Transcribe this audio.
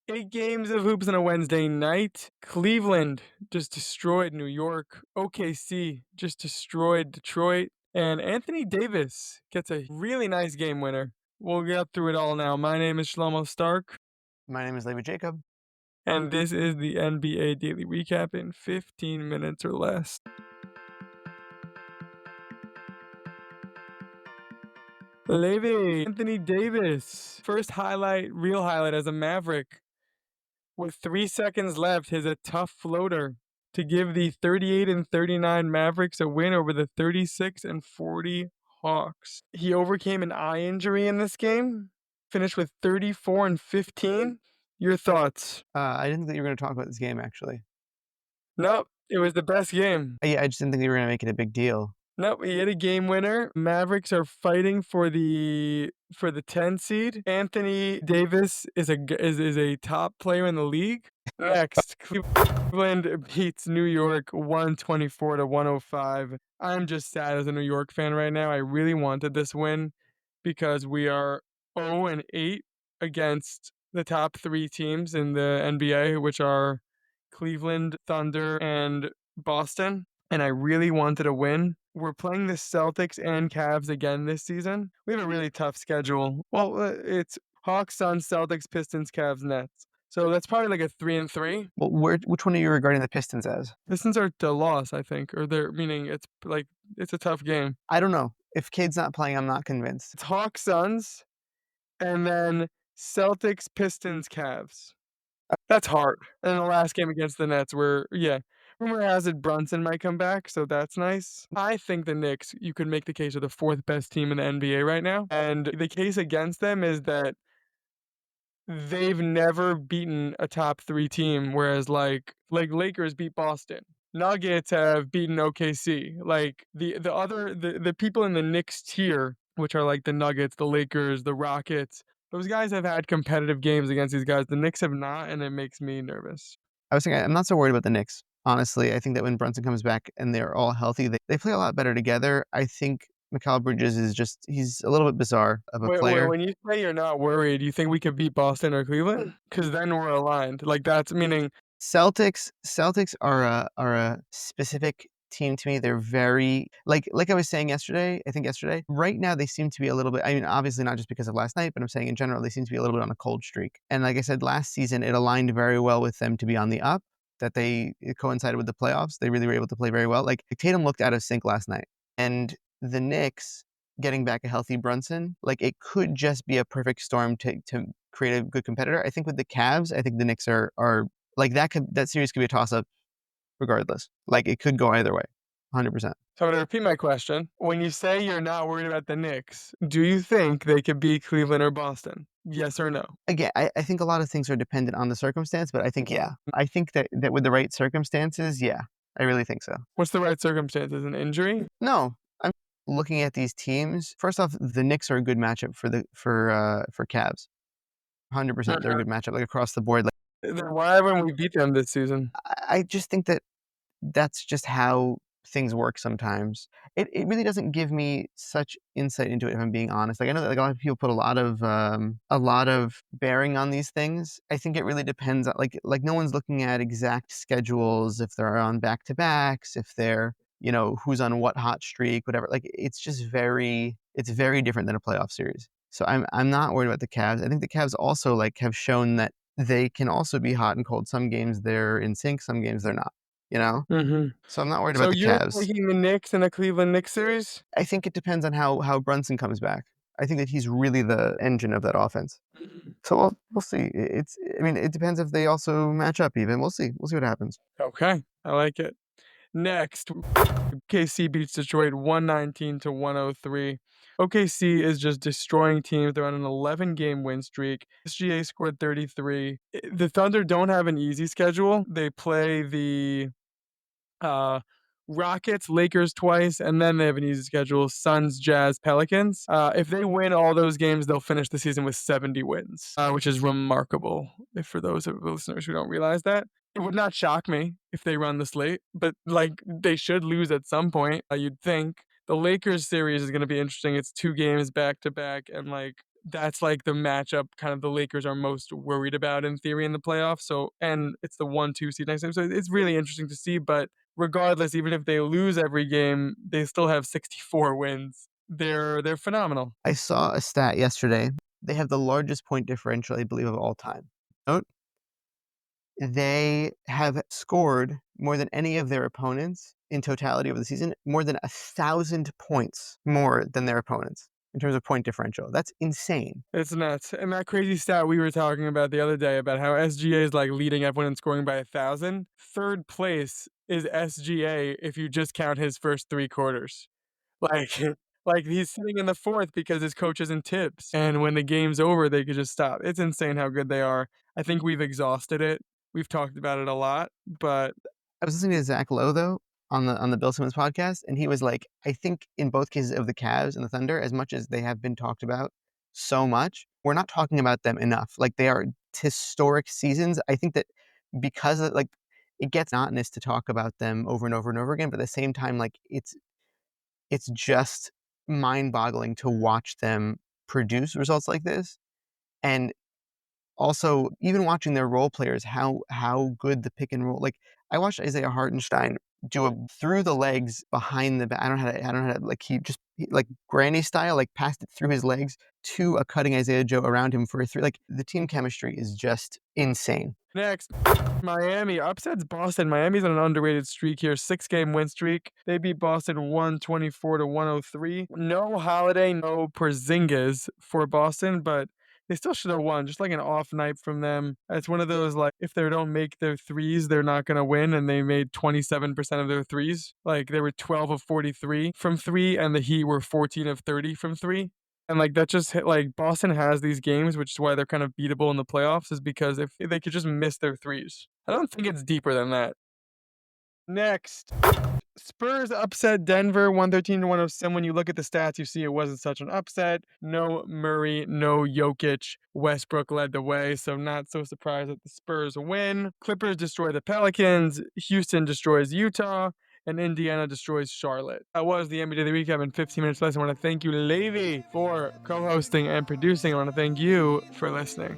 8 games of hoops on a Wednesday night. Cleveland just destroyed New York. OKC just destroyed Detroit. And Anthony Davis gets a really nice game winner. We'll get through it all now. My name is Shlomo Stark, My name is Levi Jacob. and this is the NBA Daily Recap in 15 minutes or less. Levi, Anthony Davis, first highlight, real highlight as a Maverick. With 3 seconds left, hits a tough floater to give the 38-39 Mavericks a win over the 36-40 Hawks. He overcame an eye injury in this game, finished with 34-15. Your thoughts? I didn't think you were going to talk about this game, actually. Nope, it was the best game. Yeah, I just didn't think you were going to make it a big deal. Nope, he hit a game winner. Mavericks are fighting for the 10 seed. Anthony Davis is a top player in the league. Next, Cleveland beats New York 124-105. I'm just sad as a New York fan right now. I really wanted this win because we are 0-8 against the top 3 teams in the NBA, which are Cleveland, Thunder, and Boston. And I really wanted a win. We're playing the Celtics and Cavs again this season. We have a really tough schedule. Well, it's Hawks, Suns, Celtics, Pistons, Cavs, Nets. So that's probably like a 3-3. Well, which one are you regarding the Pistons as? Pistons are the loss, I think, or they're meaning it's a tough game. I don't know. If Cade's not playing, I'm not convinced. It's Hawks, Suns, and then Celtics, Pistons, Cavs. That's hard. And the last game against the Nets, rumor has it Brunson might come back, so that's nice. I think the Knicks, you could make the case, are the 4th best team in the NBA right now. And the case against them is that they've never beaten a top 3 team, whereas like Lakers beat Boston. Nuggets have beaten OKC. Like the people in the Knicks tier, which are like the Nuggets, the Lakers, the Rockets, those guys have had competitive games against these guys. The Knicks have not, and it makes me nervous. I was thinking, I'm not so worried about the Knicks. Honestly, I think that when Brunson comes back and they're all healthy, they play a lot better together. I think Mikal Bridges he's a little bit bizarre of a Wait, player. when you say you're not worried, you think we could beat Boston or Cleveland? Because then we're aligned. Like that's meaning Celtics are a specific team to me. They're very like I was saying yesterday. I think yesterday. Right now they seem to be a little bit. I mean, obviously not just because of last night, but I'm saying in general they seem to be a little bit on a cold streak. And like I said last season, it aligned very well with them to be on the up. That it coincided with the playoffs. They really were able to play very well. Like Tatum looked out of sync last night, and the Knicks getting back a healthy Brunson, like it could just be a perfect storm to create a good competitor. I think with the Cavs, I think the Knicks are like that series could be a toss up regardless. Like it could go either way. 100%. So I'm going to repeat my question. When you say you're not worried about the Knicks, do you think they could beat Cleveland or Boston? Yes or no? Again, I think a lot of things are dependent on the circumstance, but I think, yeah. I think that with the right circumstances, yeah, I really think so. What's the right circumstances? An injury? No, I'm looking at these teams. First off, the Knicks are a good matchup for Cavs. 100%, they're a good matchup, like across the board. Like, Then why haven't we beat them this season? I just think that that's just how things work sometimes. It really doesn't give me such insight into it, if I'm being honest. Like I know that like a lot of people put a lot of bearing on these things. I think it really depends on like no one's looking at exact schedules, if they're on back to backs, if they're who's on what hot streak, whatever. Like it's very different than a playoff series. So I'm not worried about the Cavs. I think the Cavs also like have shown that they can also be hot and cold. Some games they're in sync, some games they're not. Mm-hmm. So I'm not worried So about the you're Cavs. taking the Knicks in a Cleveland Knicks series? I think it depends on how Brunson comes back. I think that he's really the engine of that offense. So we'll see. It depends if they also match up even. We'll see. We'll see what happens. Okay, I like it. Next, OKC beats Detroit 119-103. OKC is just destroying teams. They're on an 11-game win streak. SGA scored 33. The Thunder don't have an easy schedule. They play the Rockets, Lakers twice, and then they have an easy schedule: Suns, Jazz, Pelicans. If they win all those games, they'll finish the season with 70 wins, which is remarkable. If for those of the listeners who don't realize that, it would not shock me if they run the slate, but like they should lose at some point. You'd think the Lakers series is going to be interesting. It's 2 games back to back, and like that's like the matchup kind of the Lakers are most worried about in theory in the playoffs. So, and it's the 1-2 seed next time. So it's really interesting to see. But regardless, even if they lose every game, they still have 64 wins. They're phenomenal. I saw a stat yesterday. They have the largest point differential, I believe, of all time. Note, they have scored more than any of their opponents in totality over the season, more than 1,000 points more than their opponents in terms of point differential. That's insane. It's nuts. And that crazy stat we were talking about the other day about how SGA is like leading everyone in scoring by 1,000. Third place is SGA if you just count his first 3 quarters. Like, like he's sitting in the fourth because his coach isn't Tibbs. And when the game's over, they could just stop. It's insane how good they are. I think we've exhausted it. We've talked about it a lot, but I was listening to Zach Lowe though on the Bill Simmons podcast, and he was like, I think in both cases of the Cavs and the Thunder, as much as they have been talked about so much, we're not talking about them enough. Like they are historic seasons. I think that because of, like it gets monotonous to talk about them over and over and over again, but at the same time, like it's just mind-boggling to watch them produce results like this. And also, even watching their role players, how good the pick and roll. Like I watched Isaiah Hartenstein do a through the legs behind the back. I don't know how to like like granny style, like passed it through his legs to a cutting Isaiah Joe around him for a three. Like the team chemistry is just insane. next, Miami upsets Boston. Miami's on an underrated streak here, 6-game win streak. They beat Boston 124 to 103. No Holiday, no Porzingis for Boston, but they still should have won. Just like an off night from them. It's one of those like if they don't make their threes, they're not gonna win. And they made 27% of their threes. Like they were 12 of 43 from three, and the Heat were 14 of 30 from three. And, like, that just hit like, Boston has these games, which is why they're kind of beatable in the playoffs, is because if they could just miss their threes. I don't think it's deeper than that. Next, Spurs upset Denver 113 to 107. When you look at the stats, you see it wasn't such an upset. No Murray, no Jokic. Westbrook led the way, so not so surprised that the Spurs win. Clippers destroy the Pelicans. Houston destroys Utah. And Indiana destroys Charlotte. That was the NBA Daily Recap in 15 minutes less. I want to thank you, Levi, for co-hosting and producing. I want to thank you for listening.